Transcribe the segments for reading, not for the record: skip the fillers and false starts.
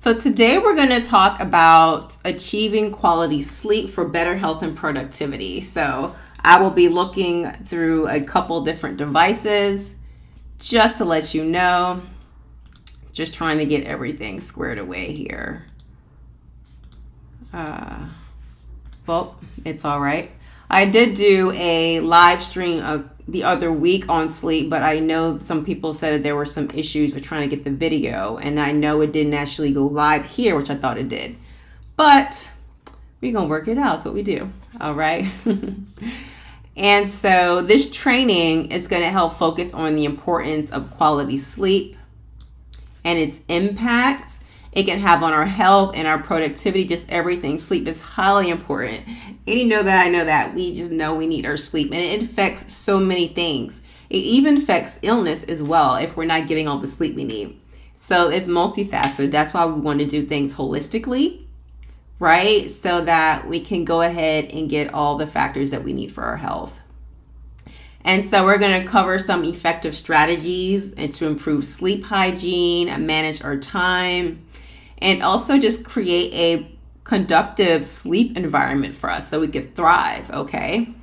So today we're going to talk about achieving quality sleep for better health and productivity. So I will be looking through a couple different devices just to let you know. Just trying to get everything squared away here. Well, it's all right. I did do a live stream the other week on sleep, but I know some people said that there were some issues with trying to get the video, and I know it didn't actually go live here, which I thought it did. But we're going to work it out. That's what we do. All right. And so this training is going to help focus on the importance of quality sleep and its impact it can have on our health and our productivity, just everything. Sleep is highly important. And you know that I know that. We just know we need our sleep. And it affects so many things. It even affects illness as well if we're not getting all the sleep we need. So it's multifaceted. That's why we want to do things holistically, right? So that we can go ahead and get all the factors that we need for our health. And so we're going to cover some effective strategies and to improve sleep hygiene and manage our time, and also just create a conducive sleep environment for us so we could thrive, okay?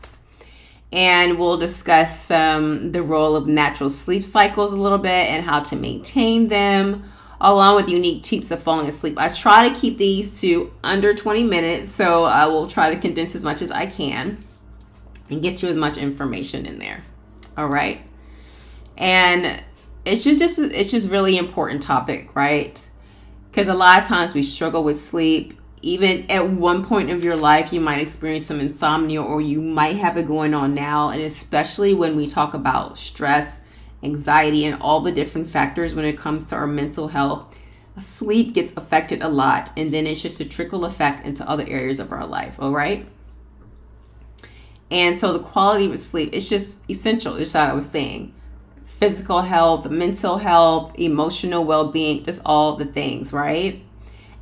And we'll discuss the role of natural sleep cycles a little bit and how to maintain them, along with unique tips of falling asleep. I try to keep these to under 20 minutes, so I will try to condense as much as I can and get you as much information in there. All right. And it's just really important topic, right? Because a lot of times we struggle with sleep. Even at one point of your life, you might experience some insomnia, or you might have it going on now. And especially when we talk about stress, anxiety, and all the different factors when it comes to our mental health, sleep gets affected a lot. And then it's just a trickle effect into other areas of our life. All right. And so the quality of sleep, it's just essential, just like I was saying. Physical health, mental health, emotional well-being, just all the things, right?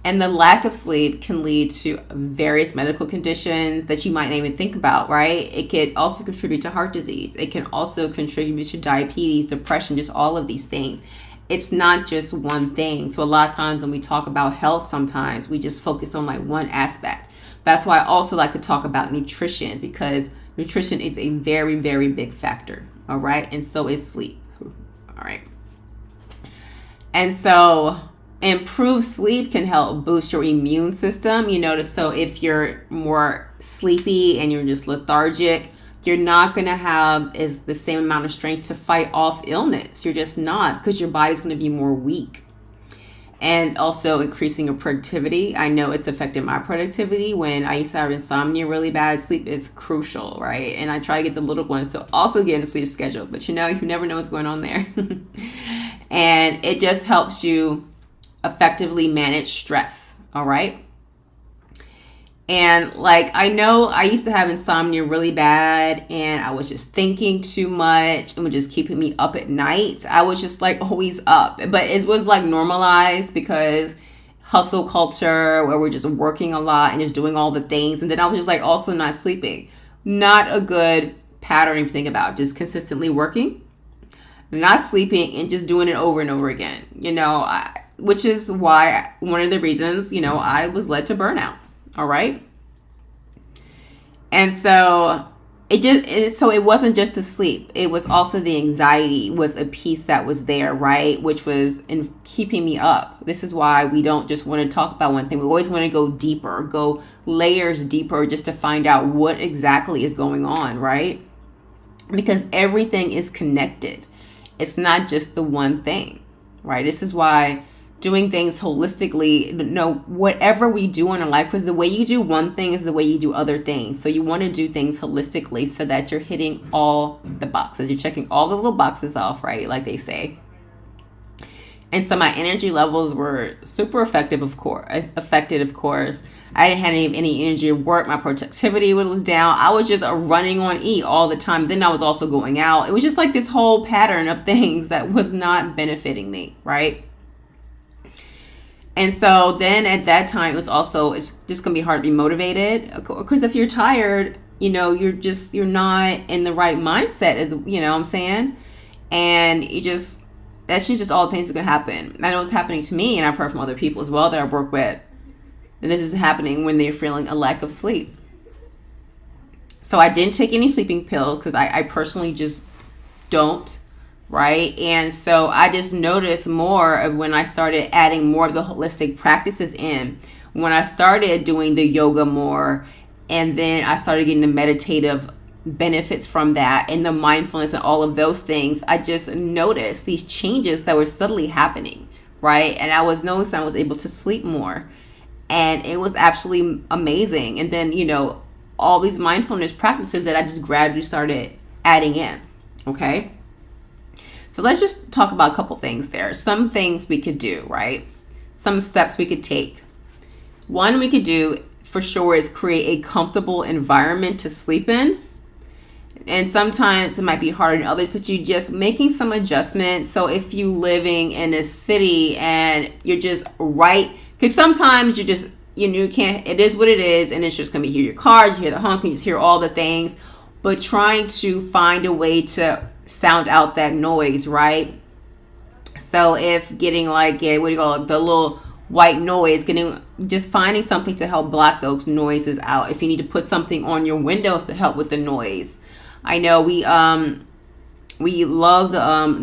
And the lack of sleep can lead to various medical conditions that you might not even think about, right? It could also contribute to heart disease. It can also contribute to diabetes, depression, just all of these things. It's not just one thing. So a lot of times when we talk about health, sometimes we just focus on like one aspect. That's why I also like to talk about nutrition, because nutrition is a very, very big factor. All right. And so is sleep. All right. And so improved sleep can help boost your immune system. You notice, so if you're more sleepy and you're just lethargic, you're not going to have the same amount of strength to fight off illness. You're just not, because your body's going to be more weak. And also increasing your productivity. I know it's affected my productivity. When I used to have insomnia really bad, sleep is crucial, right? And I try to get the little ones to also get in a sleep schedule. But you never know what's going on there. And it just helps you effectively manage stress, all right? And like, I know I used to have insomnia really bad, and I was just thinking too much and was just keeping me up at night. I was just like always up, but it was like normalized because hustle culture, where we're just working a lot and just doing all the things. And then I was just like also not sleeping. Not a good pattern if you think about it. Just consistently working, not sleeping, and just doing it over and over again, which is why one of the reasons, I was led to burnout. All right. And so it wasn't just the sleep. It was also the anxiety was a piece that was there, right? Which was in keeping me up. This is why we don't just want to talk about one thing. We always want to go deeper, go layers deeper, just to find out what exactly is going on, right? Because everything is connected. It's not just the one thing, right? This is why doing things holistically, whatever we do in our life, because the way you do one thing is the way you do other things. So you want to do things holistically so that you're hitting all the boxes. You're checking all the little boxes off, right? Like they say. And so my energy levels were super affected, of course. I didn't have any energy at work. My productivity was down. I was just running on E all the time. Then I was also going out. It was just like this whole pattern of things that was not benefiting me, right? And so then at that time, it's just going to be hard to be motivated. Because if you're tired, you're not in the right mindset, as you know what I'm saying? And you just that's just all the things that can happen. I know it's happening to me, and I've heard from other people as well that I work with. And this is happening when they're feeling a lack of sleep. So I didn't take any sleeping pills because I personally just don't, right? And so I just noticed more of when I started adding more of the holistic practices in, when I started doing the yoga more, and then I started getting the meditative benefits from that and the mindfulness and all of those things. I just noticed these changes that were subtly happening, right? And I was noticing I was able to sleep more, and it was absolutely amazing. And then, all these mindfulness practices that I just gradually started adding in. Okay. So let's just talk about a couple things there. Some things we could do, right? Some steps we could take. One we could do for sure is create a comfortable environment to sleep in. And sometimes it might be harder than others, but you just making some adjustments. So if you living in a city and you're just right, because sometimes you just, you can't, it is what it is. And it's just going to be hear your cars, you hear the honking, you just hear all the things, but trying to find a way to sound out that noise, right? So if getting like the little white noise, just finding something to help block those noises out. If you need to put something on your windows to help with the noise. I know we love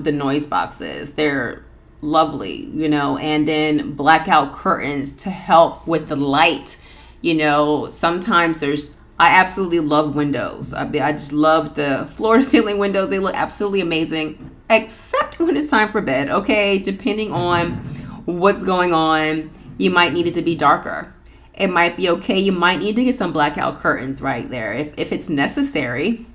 the noise boxes. They're lovely, and then blackout curtains to help with the light. Sometimes I absolutely love windows. I just love the floor to ceiling windows. They look absolutely amazing, except when it's time for bed. Okay, depending on what's going on, you might need it to be darker. It might be okay. You might need to get some blackout curtains right there if it's necessary.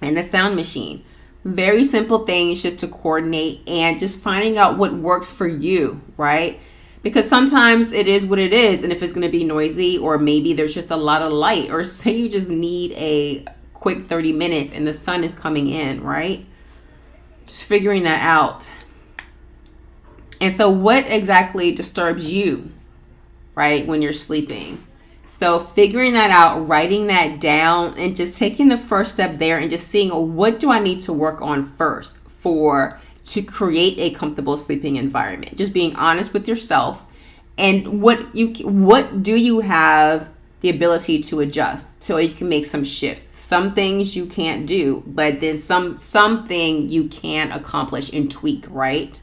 And the sound machine. Very simple things just to coordinate and just finding out what works for you, right? Because sometimes it is what it is. And if it's going to be noisy, or maybe there's just a lot of light, or say you just need a quick 30 minutes and the sun is coming in, right? Just figuring that out. And so what exactly disturbs you, right, when you're sleeping? So figuring that out, writing that down, and just taking the first step there and just seeing what do I need to work on first to create a comfortable sleeping environment. Just being honest with yourself, and what do you have the ability to adjust so you can make some shifts. Some things you can't do, but then something you can accomplish and tweak, right?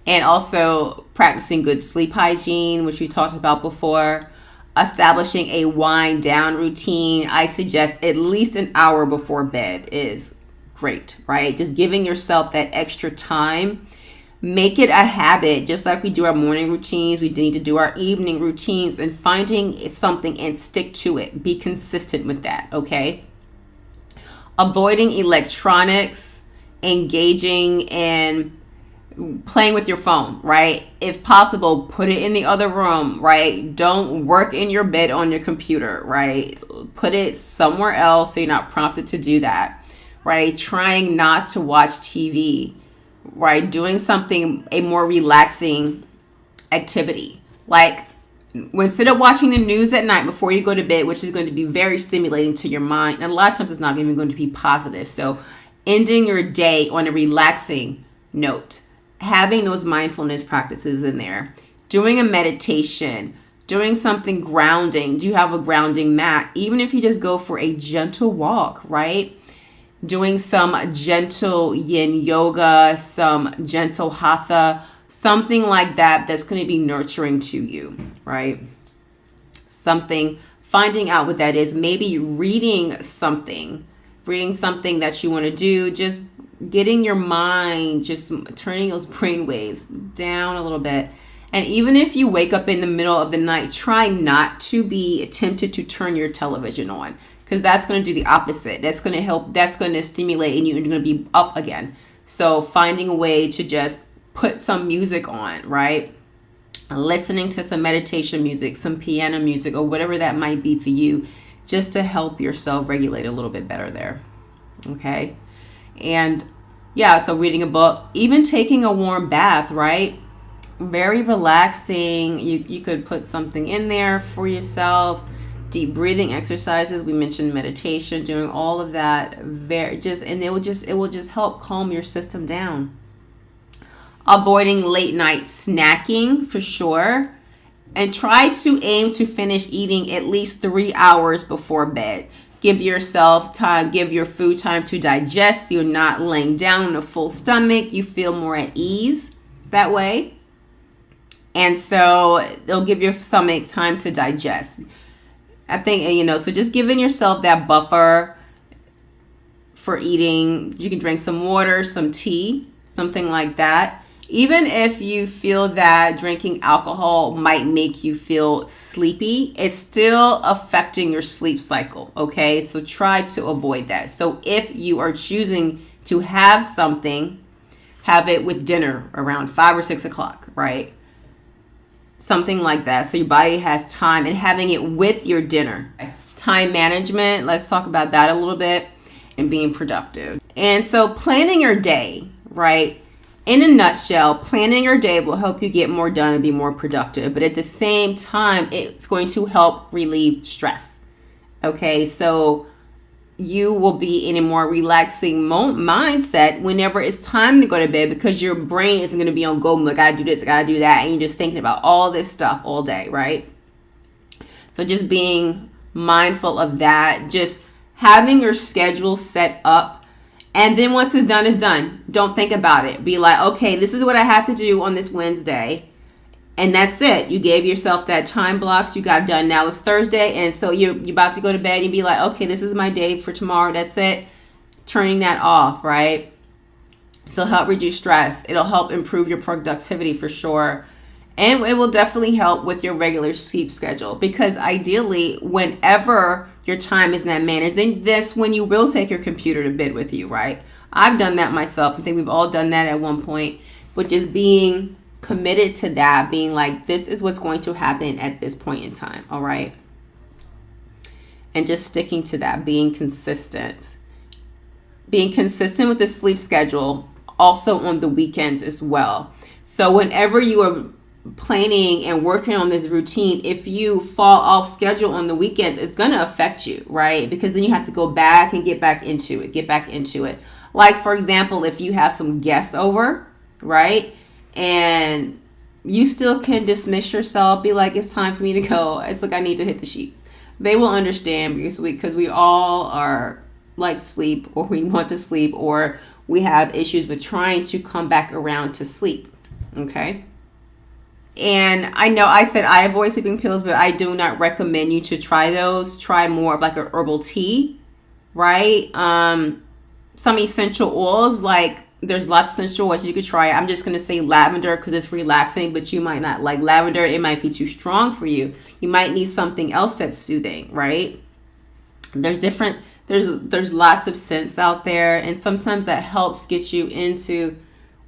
And also practicing good sleep hygiene, which we talked about before. Establishing a wind down routine. I suggest at least an hour before bed is great, right? Just giving yourself that extra time. Make it a habit, just like we do our morning routines. We need to do our evening routines, and finding something and stick to it. Be consistent with that, okay? Avoiding electronics, engaging in playing with your phone, right? If possible, put it in the other room, right? Don't work in your bed on your computer, right? Put it somewhere else so you're not prompted to do that, right? Trying not to watch TV, right? Doing something, a more relaxing activity. Like instead of watching the news at night before you go to bed, which is going to be very stimulating to your mind, and a lot of times it's not even going to be positive. So ending your day on a relaxing note. Having those mindfulness practices in there, doing a meditation, doing something grounding. Do you have a grounding mat? Even if you just go for a gentle walk, right? Doing some gentle yin yoga, some gentle hatha, something like that that's going to be nurturing to you, right? Finding out what that is, maybe reading something that you want to do, just getting your mind, just turning those brain waves down a little bit. And even if you wake up in the middle of the night, try not to be tempted to turn your television on, because that's going to do the opposite. That's going to help. That's going to stimulate, and you're going to be up again. So finding a way to just put some music on, right? Listening to some meditation music, some piano music, or whatever that might be for you, just to help yourself regulate a little bit better there. Okay. And yeah, so reading a book, even taking a warm bath, right? Very relaxing. You could put something in there for yourself. Deep breathing exercises. We mentioned meditation, doing all of that. And it will just help calm your system down. avoiding late night snacking for sure, and try to aim to finish eating at least 3 hours before bed. Give yourself time, give your food time to digest. So you're not laying down on a full stomach. You feel more at ease that way. And so it'll give your stomach time to digest. I think, so just giving yourself that buffer for eating. You can drink some water, some tea, something like that. Even if you feel that drinking alcohol might make you feel sleepy, it's still affecting your sleep cycle, okay? So try to avoid that. So if you are choosing to have something, have it with dinner around 5 or 6 o'clock, right? Something like that. So your body has time, and having it with your dinner. Time management, let's talk about that a little bit, and being productive. And so planning your day, right? In a nutshell, planning your day will help you get more done and be more productive. But at the same time, it's going to help relieve stress. Okay, so you will be in a more relaxing mindset whenever it's time to go to bed, because your brain isn't going to be on go mode. I got to do this, I got to do that. And you're just thinking about all this stuff all day, right? So just being mindful of that, just having your schedule set up. And then once it's done, it's done. Don't think about it. Be like, okay, this is what I have to do on this Wednesday. And that's it. You gave yourself that time blocks. You got done. Now it's Thursday. And so you're about to go to bed and be like, okay, this is my day for tomorrow. That's it. Turning that off, right? It'll help reduce stress. It'll help improve your productivity for sure. And it will definitely help with your regular sleep schedule, because ideally, whenever your time is not managed, then that's when you will take your computer to bed with you, right? I've done that myself. I think we've all done that at one point. But just being committed to that, being like, this is what's going to happen at this point in time, all right? And just sticking to that, being consistent. Being consistent with the sleep schedule, also on the weekends as well. So whenever you are planning and working on this routine, if you fall off schedule on the weekends, it's going to affect you, right? Because then you have to go back and get back into it. Like, for example, if you have some guests over, right? And you still can dismiss yourself, be like, it's time for me to go. It's like, I need to hit the sheets. They will understand, because we all are like sleep, or we want to sleep, or we have issues with trying to come back around to sleep. Okay. And I know I said I avoid sleeping pills, but I do not recommend you to try those. Try more of like an herbal tea, right? Some essential oils, like there's lots of essential oils you could try. I'm just going to say lavender because it's relaxing, but you might not like lavender. It might be too strong for you. You might need something else that's soothing, right? There's lots of scents out there, and sometimes that helps get you into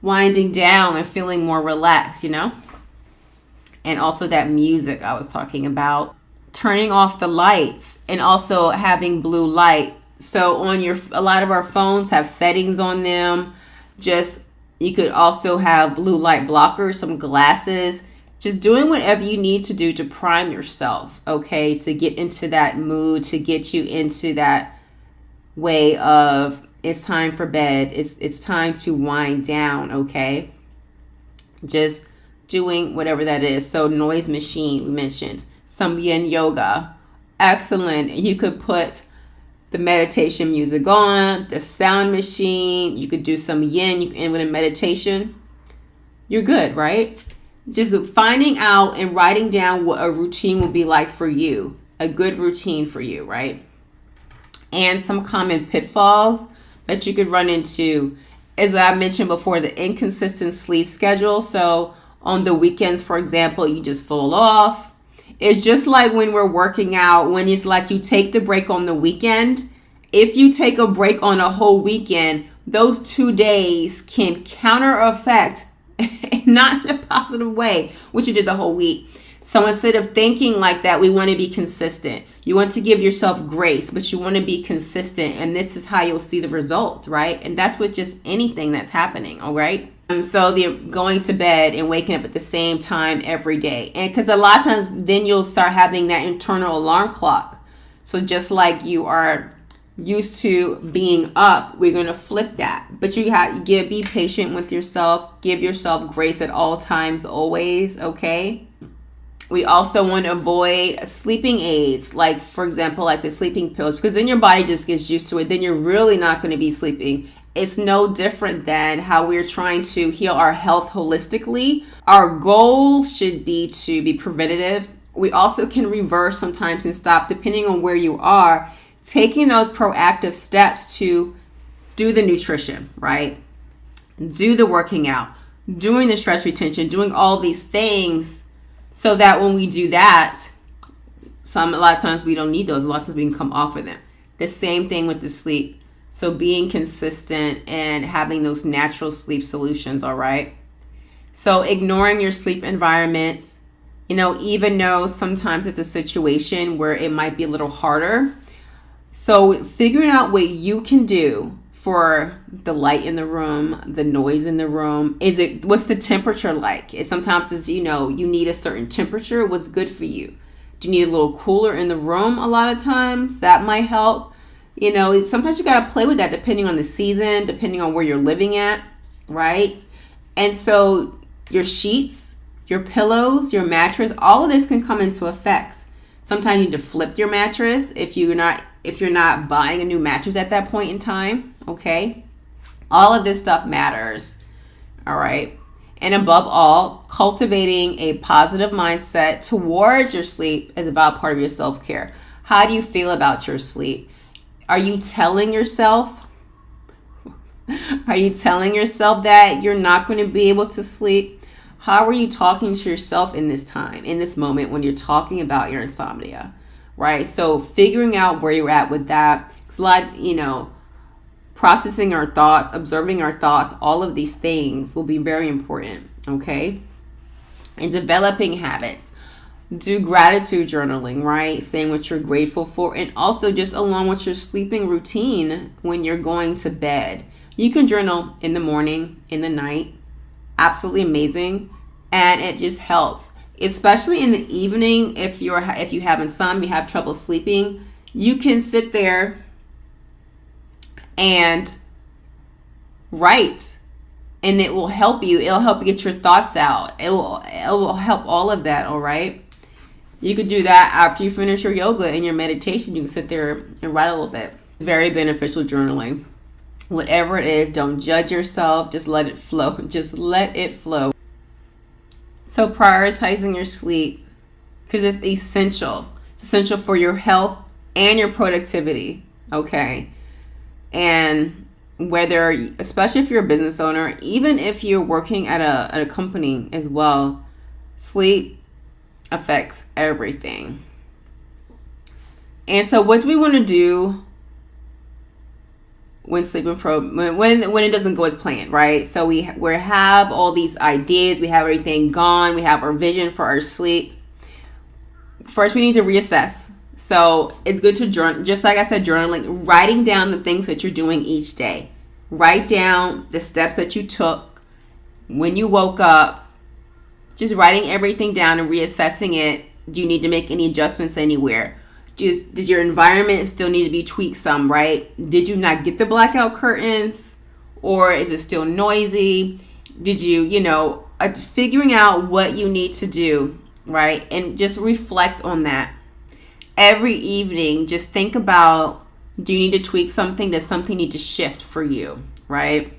winding down and feeling more relaxed, And also that music I was talking about, turning off the lights, and also having blue light. So a lot of our phones have settings on them. You could also have blue light blockers, some glasses, just doing whatever you need to do to prime yourself, okay? To get into that mood, to get you into that way of, it's time for bed. It's time to wind down, okay? Just doing whatever that is. So noise machine, we mentioned. Some yin yoga. Excellent. You could put the meditation music on, the sound machine. You could do some yin. You can end with a meditation. You're good, right? Just finding out and writing down what a routine will be like for you. A good routine for you, right? And some common pitfalls that you could run into, as I mentioned before, the inconsistent sleep schedule. So on the weekends, for example, you just fall off. It's just like when we're working out, when it's like you take the break on the weekend. If you take a break on a whole weekend, those 2 days can counter effect, not in a positive way, what you did the whole week. So instead of thinking like that, we want to be consistent. You want to give yourself grace, but you want to be consistent. And this is how you'll see the results, right? And that's with just anything that's happening, all right? So the going to bed and waking up at the same time every day. And because a lot of times then you'll start having that internal alarm clock. So just like you are used to being up, we're going to flip that. But you have to be patient with yourself. Give yourself grace at all times, always, okay? We also want to avoid sleeping aids, like, for example, like the sleeping pills, because then your body just gets used to it. Then you're really not going to be sleeping. It's no different than how we're trying to heal our health holistically. Our goal should be to be preventative. We also can reverse sometimes and stop, depending on where you are, taking those proactive steps to do the nutrition, right? Do the working out, doing the stress retention, doing all these things, so that when we do that, a lot of times we don't need those. Lots of we can come off of them. The same thing with the sleep. So being consistent and having those natural sleep solutions, all right? So ignoring your sleep environment, even though sometimes it's a situation where it might be a little harder. So figuring out what you can do for the light in the room, the noise in the room. What's the temperature like? Sometimes it's, you need a certain temperature. What's good for you? Do you need a little cooler in the room? A lot of times that might help. Sometimes you got to play with that depending on the season, depending on where you're living at, right? And so your sheets, your pillows, your mattress, all of this can come into effect. Sometimes you need to flip your mattress if you're not buying a new mattress at that point in time, okay? All of this stuff matters, all right? And above all, cultivating a positive mindset towards your sleep is about part of your self-care. How do you feel about your sleep? Are you telling yourself that you're not going to be able to sleep? How are you talking to yourself in this time, in this moment when you're talking about your insomnia, right? So figuring out where you're at with that, it's a lot, processing our thoughts, observing our thoughts, all of these things will be very important, okay? And developing habits. Do gratitude journaling, right? Saying what you're grateful for, and also just along with your sleeping routine when you're going to bed. You can journal in the morning, in the night. Absolutely amazing. And it just helps, especially in the evening. If you have insomnia, you have trouble sleeping, you can sit there and write, and it will help you. It'll help you get your thoughts out. It will help all of that, all right? You could do that after you finish your yoga and your meditation. You can sit there and write a little bit. It's very beneficial journaling. Whatever it is, don't judge yourself. Just let it flow. Just let it flow. So prioritizing your sleep, because it's essential. It's essential for your health and your productivity, okay? And whether, especially if you're a business owner, even if you're working at a company as well, sleep affects everything. And so what do we want to do when when it doesn't go as planned, right? So we have all these ideas, we have everything gone, we have our vision for our sleep. First, we need to reassess. So it's good to journal, just like I said, journaling, writing down the things that you're doing each day. Write down the steps that you took when you woke up. Just writing everything down and reassessing it. Do you need to make any adjustments anywhere? Does your environment still need to be tweaked some, right? Did you not get the blackout curtains? Or is it still noisy? Did you, figuring out what you need to do, right? And just reflect on that. Every evening, just think about, do you need to tweak something? Does something need to shift for you, right?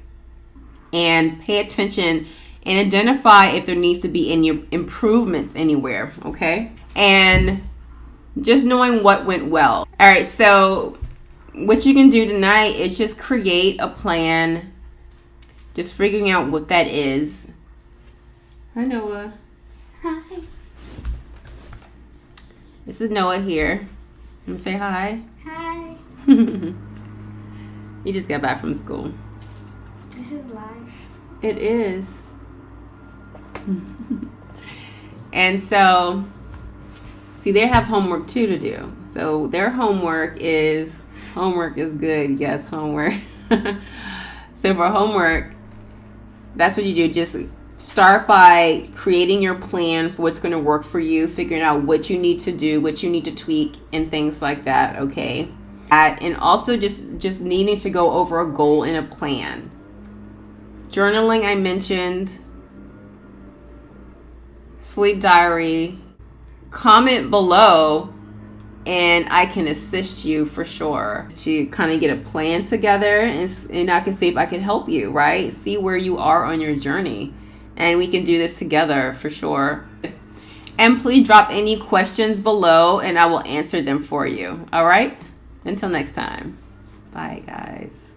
And pay attention and identify if there needs to be any improvements anywhere, okay? And just knowing what went well. All right, so what you can do tonight is just create a plan, just figuring out what that is. Hi, Noah. Hi. This is Noah here. And say hi. Hi. You just got back from school. This is live. It is. And so, see, they have homework too to do. So their homework is good. Yes, homework. So for homework, that's what you do. Just start by creating your plan for what's going to work for you, figuring out what you need to do, what you need to tweak, and things like that, okay? And also just needing to go over a goal and a plan. Journaling, I mentioned. Sleep diary. Comment below and I can assist you for sure to kind of get a plan together, and I can see if I can help you, right? See where you are on your journey, and we can do this together for sure. And please drop any questions below and I will answer them for you. All right? Until next time. Bye, guys.